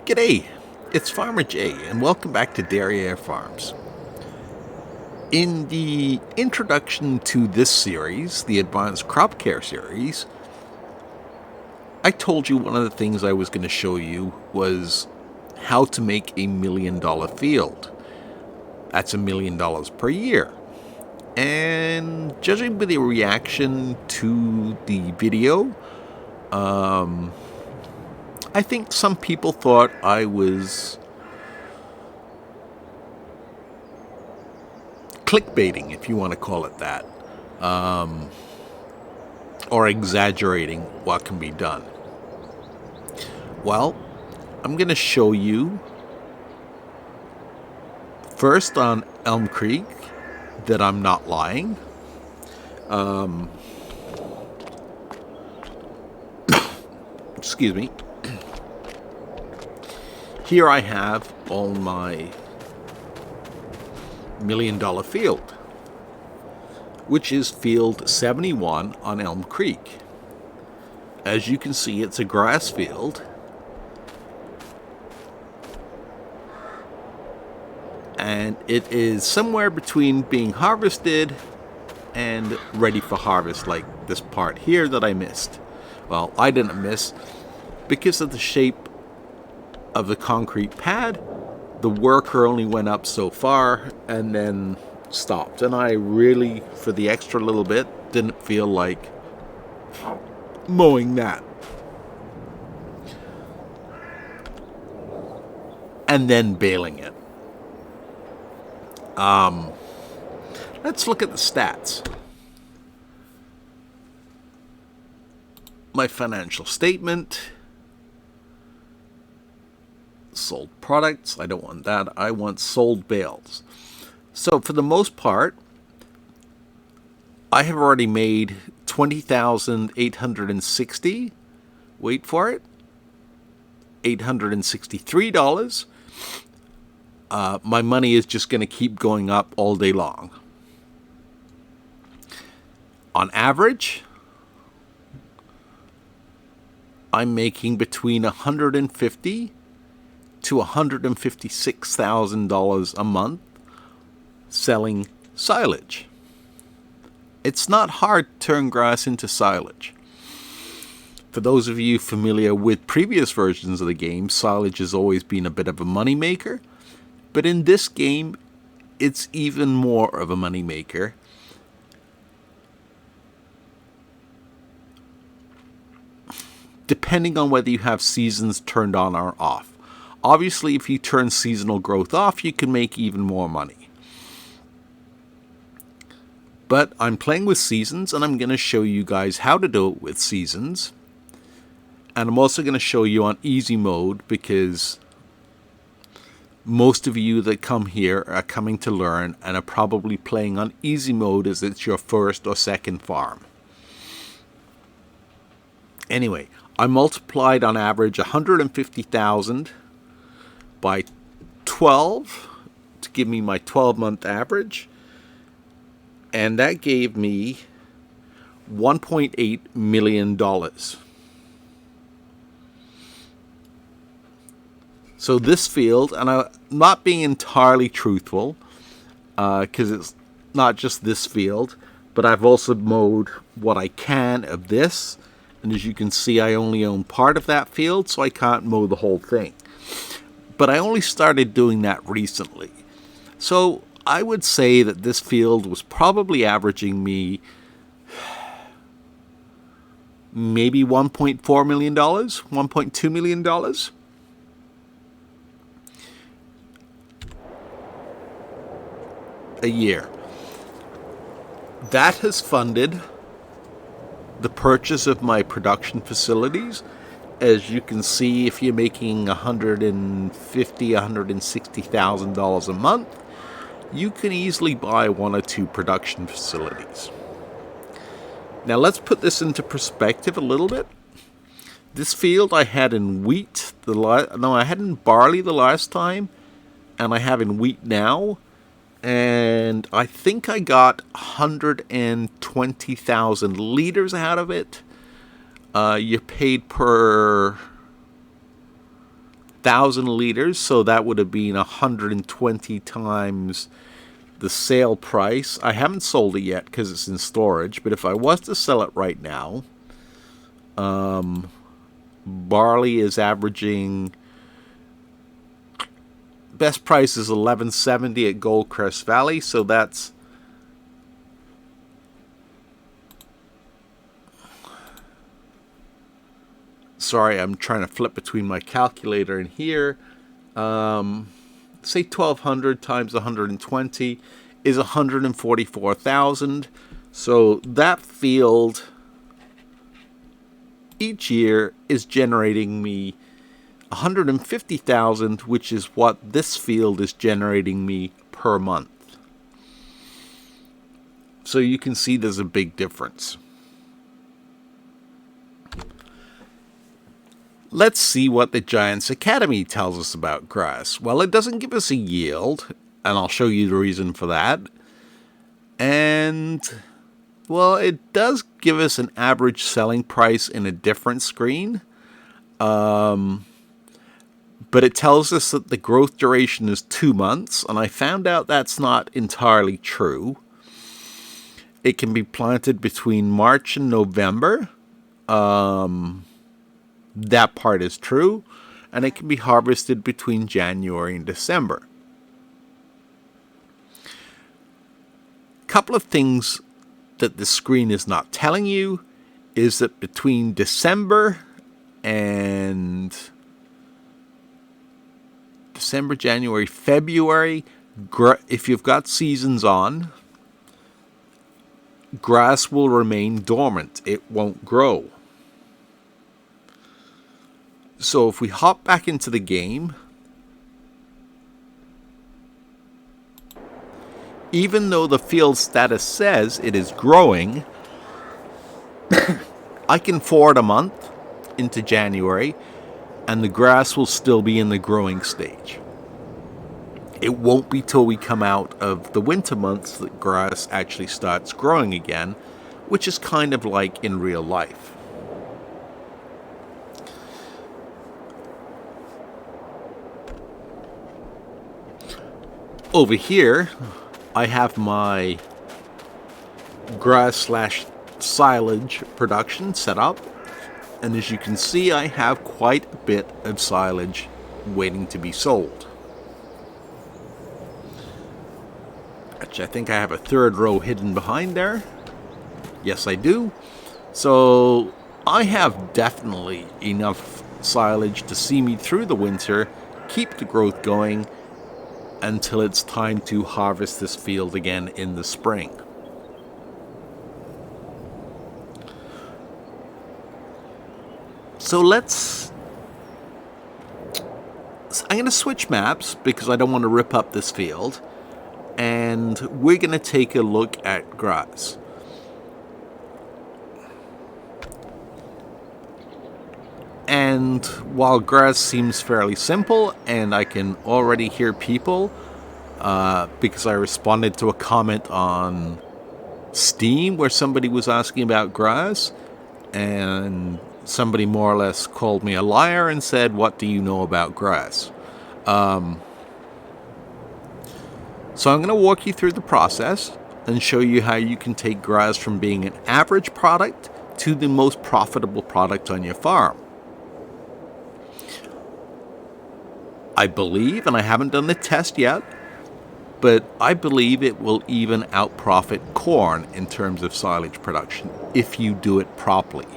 G'day, it's Farmer Jay, and welcome back to Dairy Air Farms. In the introduction to this series, the Advanced Crop Care series, I told you one of the things I was going to show you was how to make a $1 million field. That's $1 million per year. And judging by the reaction to the video, I think some people thought I was clickbaiting, if you want to call it that, or exaggerating what can be done. Well, I'm going to show you first on Elmcreek that I'm not lying. Excuse me. Here I have all my $1 million field, which is field 71 on Elmcreek. As you can see, it's a grass field, and it is somewhere between being harvested and ready for harvest, like this part here that I missed. Well, I didn't miss because of the shape of the concrete pad. The worker only went up so far and then stopped, and I really, for the extra little bit, didn't feel like mowing that and then baling it. Let's look at the stats. My financial statement. Sold products. I don't want that. I want sold bales. So for the most part, I have already made $20,860. Wait for it. $863. My money is just going to keep going up all day long. On average, I'm making between $150,000 to $156,000 a month selling silage. It's not hard to turn grass into silage. For those of you familiar with previous versions of the game, silage has always been a bit of a money maker, but in this game, it's even more of a money maker. Depending on whether you have seasons turned on or off. Obviously, if you turn seasonal growth off, you can make even more money. But I'm playing with seasons, and I'm going to show you guys how to do it with seasons. And I'm also going to show you on easy mode, because most of you that come here are coming to learn and are probably playing on easy mode as it's your first or second farm. Anyway, I multiplied on average 150,000 by 12 to give me my 12-month average, and that gave me $1.8 million. So this field, and I'm not being entirely truthful, because it's not just this field, but I've also mowed what I can of this, and as you can see, I only own part of that field, so I can't mow the whole thing. But I only started doing that recently. So I would say that this field was probably averaging me maybe $1.4 million, $1.2 million. A year. That has funded the purchase of my production facilities. As you can see, if you're making $150,000, $160,000 a month, you can easily buy 1 or 2 production facilities. Now let's put this into perspective a little bit. This field I had in wheat, I had in barley the last time, and I have in wheat now. And I think I got 120,000 liters out of it. You paid per 1,000 liters, so that would have been 120 times the sale price. I haven't sold it yet because it's in storage, but if I was to sell it right now, barley is averaging, best price is $11.70 at Goldcrest Valley, so that's sorry, I'm trying to flip between my calculator and here. Say 1,200 times 120 is 144,000. So that field each year is generating me 150,000, which is what this field is generating me per month. So you can see there's a big difference. Let's see what the Giants Academy tells us about grass. Well, it doesn't give us a yield, and I'll show you the reason for that. And, well, it does give us an average selling price in a different screen. But it tells us that the growth duration is 2 months, and I found out that's not entirely true. It can be planted between March and November. That part is true, and it can be harvested between January and December. Couple of things that the screen is not telling you is that between December, January, February, if you've got seasons on, grass will remain dormant. It won't grow. So if we hop back into the game, even though the field status says it is growing, I can forward a month into January and the grass will still be in the growing stage. It won't be till we come out of the winter months that grass actually starts growing again, which is kind of like in real life. Over here, I have my grass/silage production set up. And as you can see, I have quite a bit of silage waiting to be sold. Actually, I think I have a third row hidden behind there. Yes, I do. So I have definitely enough silage to see me through the winter, keep the growth going, until it's time to harvest this field again in the spring. So I'm going to switch maps because I don't want to rip up this field, and we're going to take a look at grass. And while grass seems fairly simple, and I can already hear people, because I responded to a comment on Steam where somebody was asking about grass, and somebody more or less called me a liar and said, "What do you know about grass?" So I'm going to walk you through the process and show you how you can take grass from being an average product to the most profitable product on your farm. I believe, and I haven't done the test yet, but I believe it will even outprofit corn in terms of silage production if you do it properly.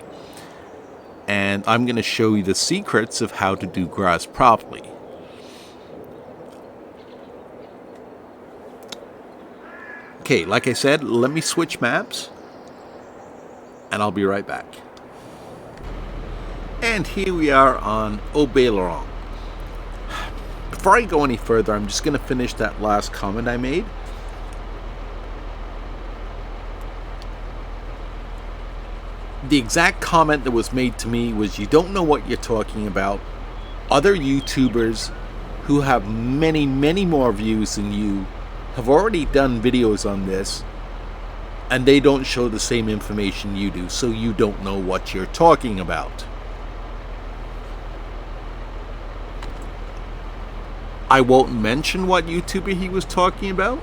And I'm going to show you the secrets of how to do grass properly. Okay, like I said, let me switch maps, and I'll be right back. And here we are on Obeilon. Before I go any further, I'm just going to finish that last comment I made. The exact comment that was made to me was, "You don't know what you're talking about. Other YouTubers who have many, many more views than you have already done videos on this, and they don't show the same information you do, so you don't know what you're talking about." I won't mention what YouTuber he was talking about,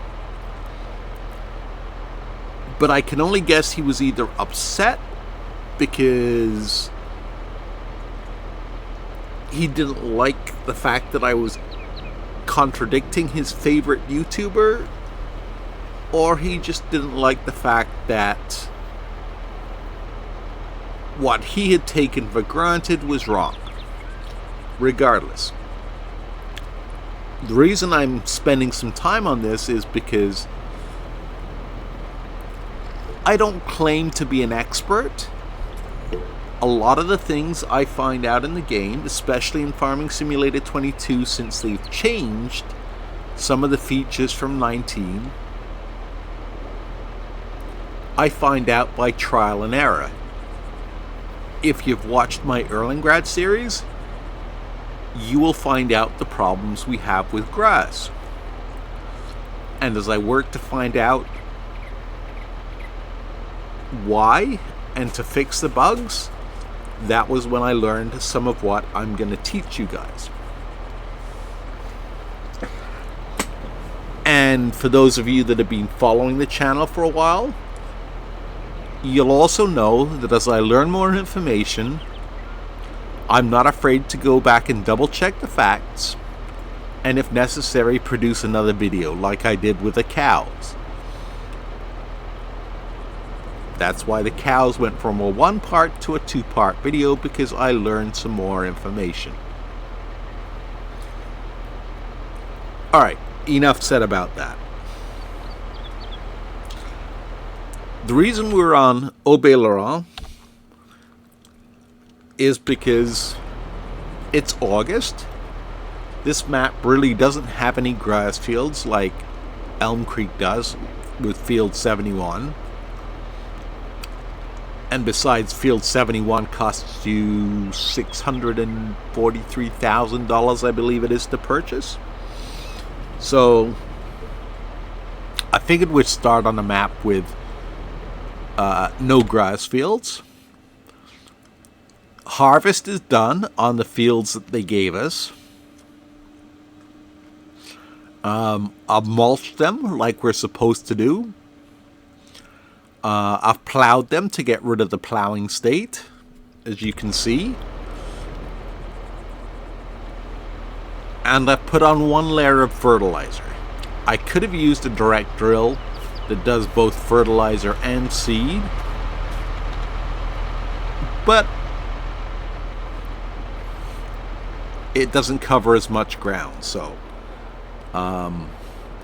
but I can only guess he was either upset because he didn't like the fact that I was contradicting his favorite YouTuber, or he just didn't like the fact that what he had taken for granted was wrong. Regardless, the reason I'm spending some time on this is because I don't claim to be an expert. A lot of the things I find out in the game, especially in Farming Simulator 22 since they've changed some of the features from 19, I find out by trial and error. If you've watched my Erlengrad series, you will find out the problems we have with grass. And as I work to find out why and to fix the bugs, that was when I learned some of what I'm going to teach you guys. And for those of you that have been following the channel for a while, you'll also know that as I learn more information, I'm not afraid to go back and double check the facts, and if necessary, produce another video like I did with the cows. That's why the cows went from a 1-part to a 2-part video, because I learned some more information. Alright, enough said about that. The reason we're on Aubé-Laurent is because it's August. This map really doesn't have any grass fields like Elmcreek does with Field 71. And besides, Field 71 costs you $643,000, I believe it is, to purchase. So I figured we'd start on the map with no grass fields. Harvest is done on the fields that they gave us. I've mulched them like we're supposed to do. I've plowed them to get rid of the plowing state, as you can see. And I've put on 1 layer of fertilizer. I could have used a direct drill that does both fertilizer and seed, but it doesn't cover as much ground. So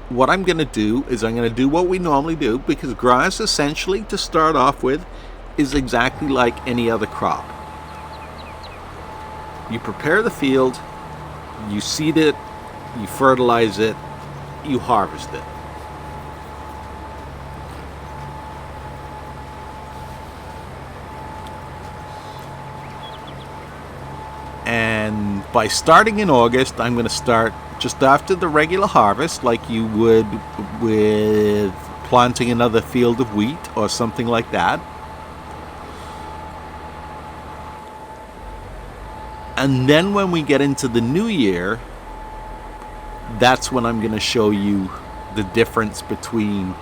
what I'm going to do is I'm going to do what we normally do, because grass, essentially, to start off with, is exactly like any other crop. You prepare the field, you seed it, you fertilize it, you harvest it. And by starting in August, I'm going to start just after the regular harvest, like you would with planting another field of wheat or something like that. And then when we get into the new year, that's when I'm going to show you the difference between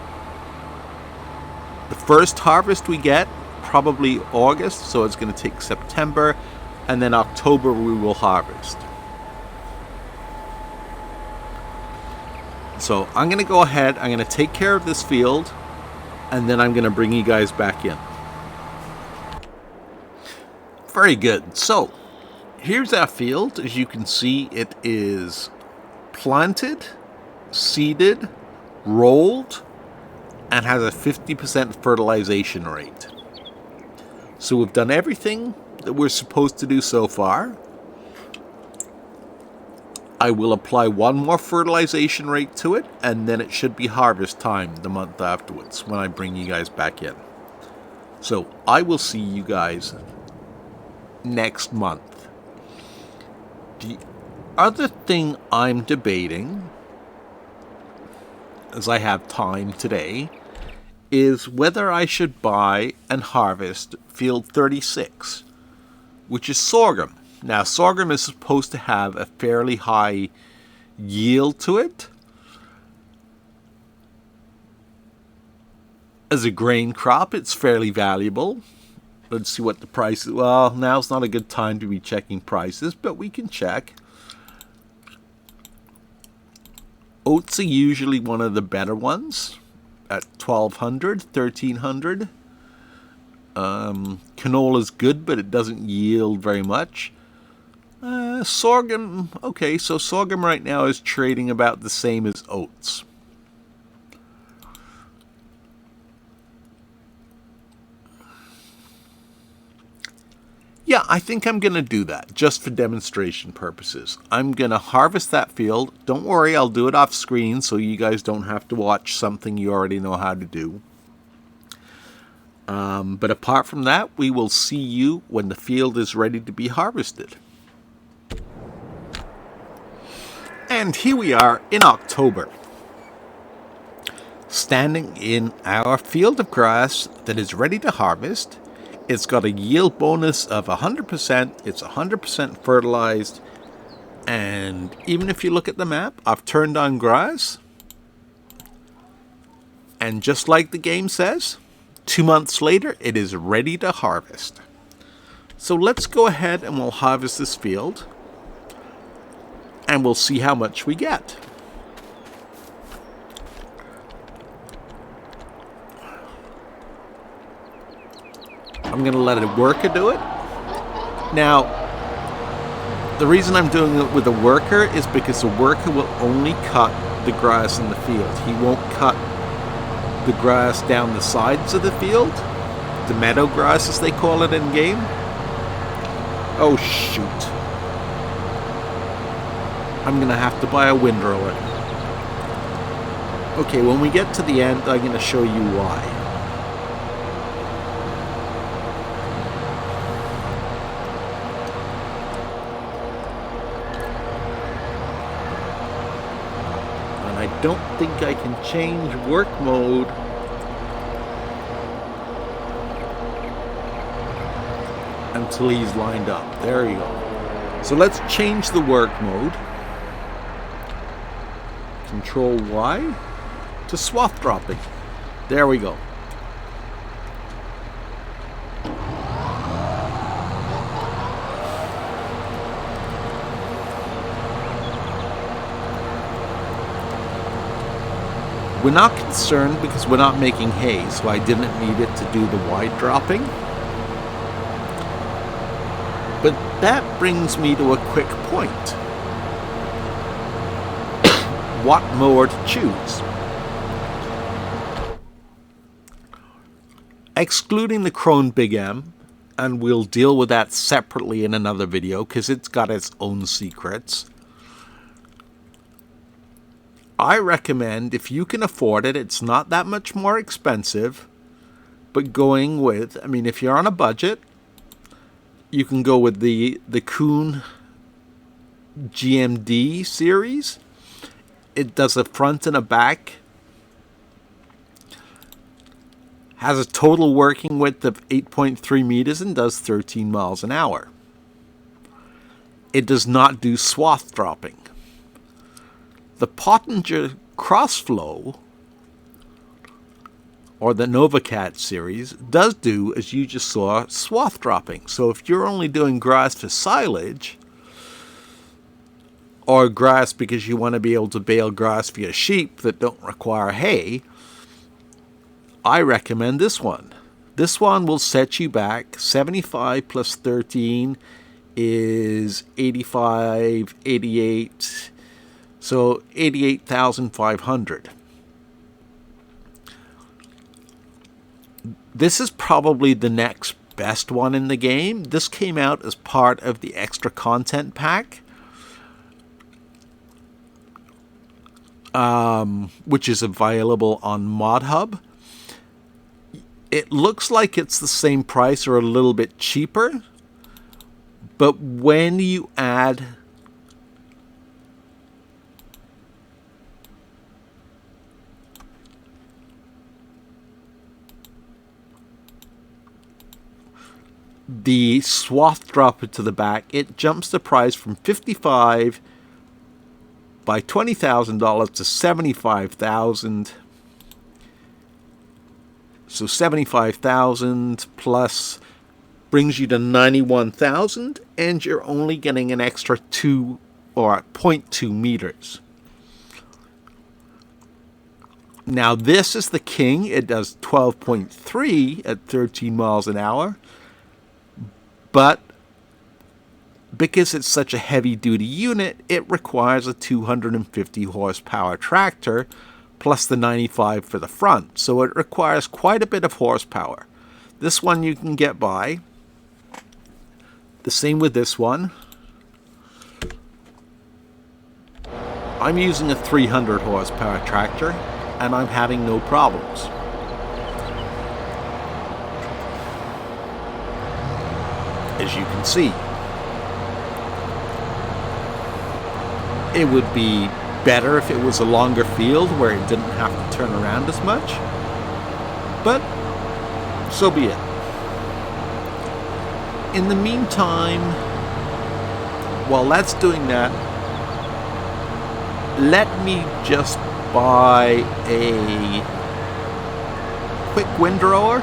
the first harvest we get, probably August, so it's going to take September, and then October we will harvest. So I'm going to go ahead, I'm going to take care of this field, and then I'm going to bring you guys back in. Very good. So here's our field. As you can see, it is planted, seeded, rolled, and has a 50% fertilization rate. So we've done everything that we're supposed to do so far. I will apply 1 more fertilization rate to it, and then it should be harvest time the month afterwards when I bring you guys back in. So I will see you guys next month. The other thing I'm debating, as I have time today, is whether I should buy and harvest Field 36, which is sorghum. Now, sorghum is supposed to have a fairly high yield to it. As a grain crop, it's fairly valuable. Let's see what the price is. Well, now's not a good time to be checking prices, but we can check. Oats are usually one of the better ones at 1,200, 1,300. Canola's good, but it doesn't yield very much. Sorghum, okay, so sorghum right now is trading about the same as oats. Yeah, I think I'm going to do that, just for demonstration purposes. I'm going to harvest that field. Don't worry, I'll do it off screen so you guys don't have to watch something you already know how to do. But apart from that, we will see you when the field is ready to be harvested. And here we are in October, standing in our field of grass that is ready to harvest. It's got a yield bonus of 100%. It's 100% fertilized. And even if you look at the map, I've turned on grass. And just like the game says, 2 months later, it is ready to harvest. So let's go ahead and we'll harvest this field. And we'll see how much we get. I'm going to let a worker do it. Now, the reason I'm doing it with a worker is because the worker will only cut the grass in the field. He won't cut the grass down the sides of the field. The meadow grass, as they call it in game. Oh, shoot. I'm going to have to buy a windrower. Okay, when we get to the end, I'm going to show you why. I don't think I can change work mode. Until he's lined up. There you go. So let's change the work mode. Control Y to swath dropping. There we go. We're not concerned because we're not making hay, so I didn't need it to do the wide dropping. But that brings me to a quick point. What mower to choose? Excluding the Krone Big M, and we'll deal with that separately in another video because it's got its own secrets. I recommend, if you can afford it, it's not that much more expensive, but going with, I mean, if you're on a budget, you can go with the Kuhn GMD series. It does a front and a back, has a total working width of 8.3 meters and does 13 miles an hour. It does not do swath dropping. The Pottinger Crossflow, or the NovaCat series, does do, as you just saw, swath dropping. So if you're only doing grass for silage, or grass because you want to be able to bale grass for your sheep that don't require hay, I recommend this one. This one will set you back 75 plus 13 is 85, 88, so 88,500. This is probably the next best one in the game. This came out as part of the extra content pack, which is available on ModHub. It looks like it's the same price or a little bit cheaper, but when you add the swath dropper to the back, it jumps the price from 55 by $20,000 to $75,000. So 75,000 plus brings you to 91,000, and you're only getting an extra 2 or 0.2 meters. Now this is the King. It does 12.3 at 13 miles an hour. But because it's such a heavy-duty unit, it requires a 250 horsepower tractor plus the 95 for the front. So it requires quite a bit of horsepower. This one you can get by. The same with this one. I'm using a 300 horsepower tractor, and I'm having no problems. As you can see, it would be better if it was a longer field where it didn't have to turn around as much, but so be it. In the meantime, while that's doing that, let me just buy a quick windrower.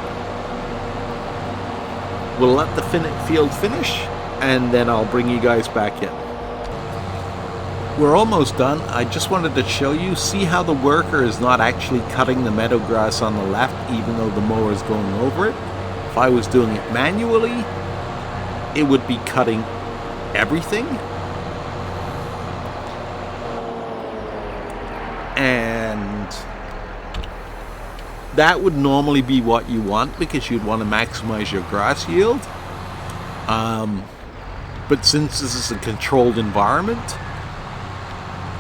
We'll let the field finish, and then I'll bring you guys back in. We're almost done. I just wanted to show you, see how the worker is not actually cutting the meadow grass on the left, even though the mower is going over it. If I was doing it manually, it would be cutting everything. And that would normally be what you want, because you'd want to maximize your grass yield. But since this is a controlled environment,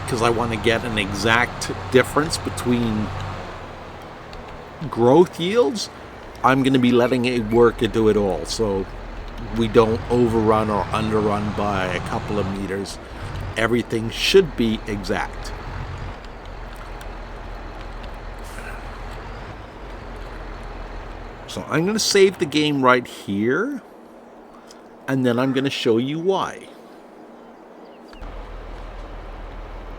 because I want to get an exact difference between growth yields, I'm going to be letting a worker do it all, so we don't overrun or underrun by a couple of meters. Everything should be exact. So I'm going to save the game right here, and then I'm going to show you why.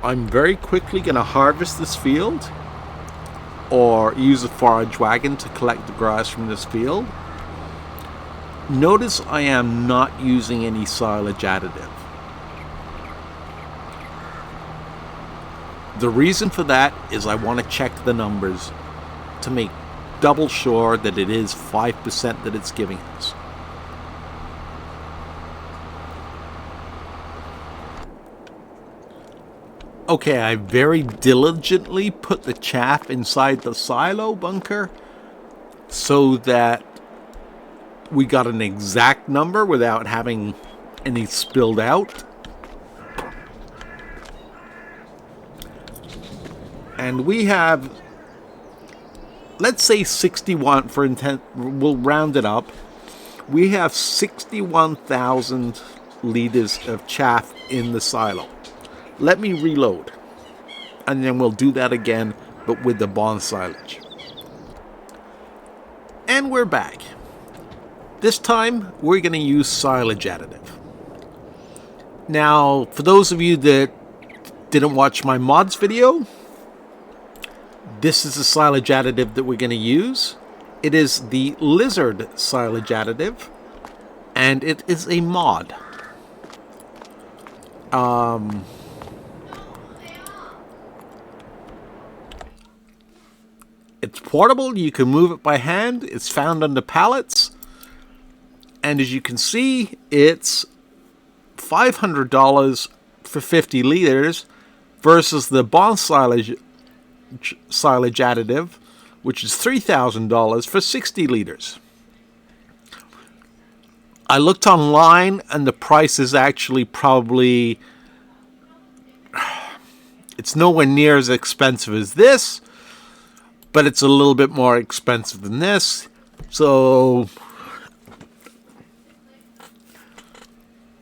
I'm very quickly going to harvest this field, or use a forage wagon to collect the grass from this field. Notice I am not using any silage additive. The reason for that is I want to check the numbers to make double sure that it is 5% that it's giving us. Okay, I very diligently put the chaff inside the silo bunker so that we got an exact number without having any spilled out. And we have, let's say 61 for intent, we'll round it up. We have 61,000 liters of chaff in the silo. Let me reload, and then we'll do that again, but with the bond silage. And we're back. This time, we're going to use silage additive. Now, for those of you that didn't watch my mods video, this is the silage additive that we're going to use. It is the lizard silage additive, and it is a mod. It's portable, you can move it by hand, it's found under pallets, and as you can see, it's $500 for 50 liters versus the bond silage additive, which is $3,000 for 60 liters. I looked online, and the price is actually probably, it's nowhere near as expensive as this, but it's a little bit more expensive than this. So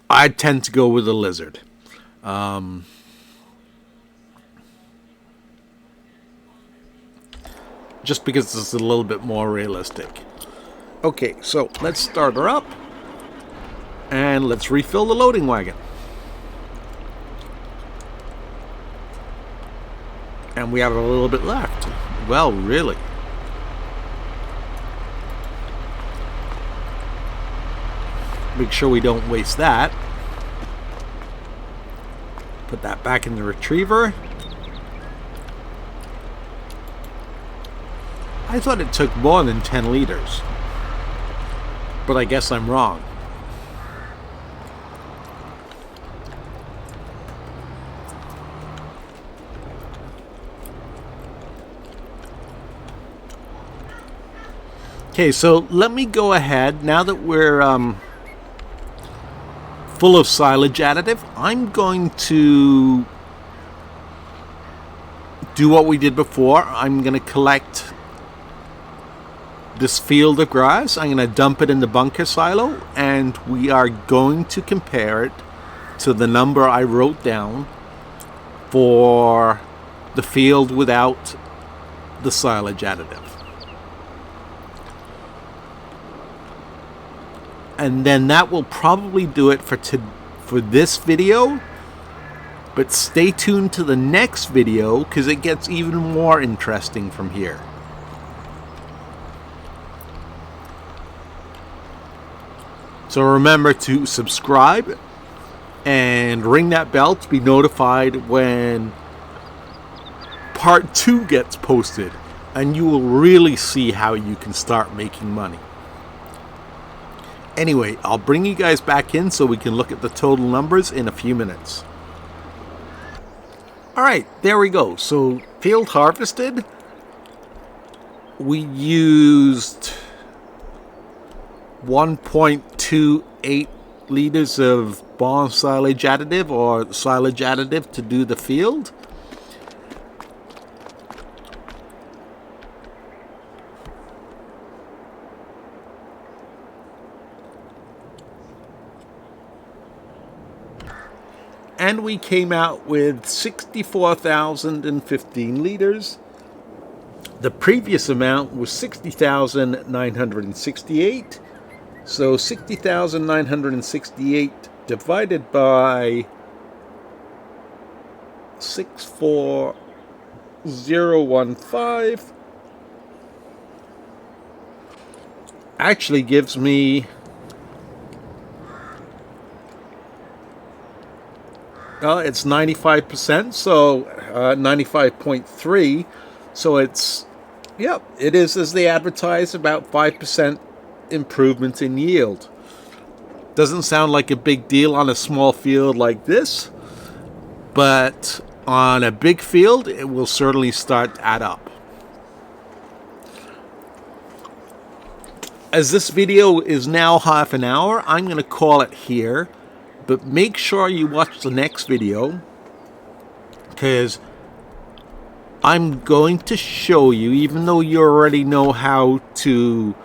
I tend to go with the lizard. Just because it's a little bit more realistic. Okay, so let's start her up, and let's refill the loading wagon. And we have a little bit left. Well, really. Make sure we don't waste that. Put that back in the retriever. I thought it took more than 10 liters. But I guess I'm wrong. Okay, so let me go ahead, now that we're full of silage additive, I'm going to do what we did before. I'm going to collect this field of grass. I'm going to dump it in the bunker silo, and we are going to compare it to the number I wrote down for the field without the silage additive. And then that will probably do it for this video. But stay tuned to the next video, because it gets even more interesting from here. So remember to subscribe and ring that bell to be notified when part 2 gets posted. And you will really see how you can start making money. Anyway, I'll bring you guys back in so we can look at the total numbers in a few minutes. Alright, there we go. So, field harvested. We used 1.28 liters of barn silage additive or silage additive to do the field. And we came out with 64,015 liters. The previous amount was 60,968. So 60,968 divided by 64015 actually gives me it's 95%, so 95.3. So it's, yep, it is as they advertise, about 5% improvement in yield. Doesn't sound like a big deal on a small field like this, but on a big field, it will certainly start to add up. As this video is now half an hour, I'm going to call it here. But make sure you watch the next video, because I'm going to show you, even though you already know how to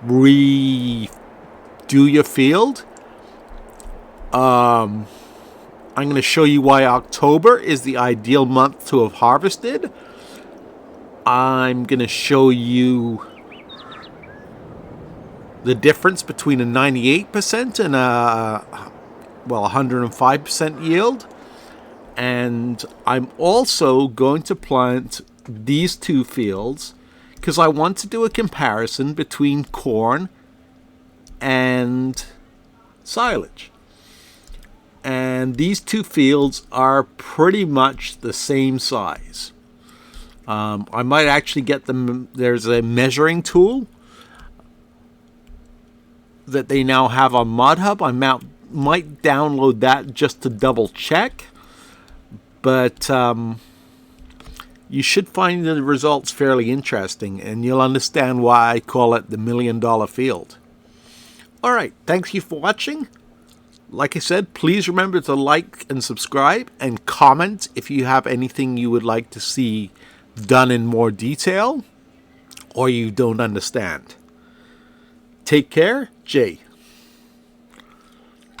redo your field, I'm going to show you why October is the ideal month to have harvested. I'm going to show you the difference between a 98% and a 105% yield. And I'm also going to plant these two fields because I want to do a comparison between corn and silage. And these two fields are pretty much the same size. I might actually get them. There's a measuring tool that they now have on ModHub. I might download that just to double check, but you should find the results fairly interesting, and you'll understand why I call it the $1 million field. Alright, thank you for watching. Like I said, please remember to like and subscribe and comment if you have anything you would like to see done in more detail or you don't understand. Take care, Jay.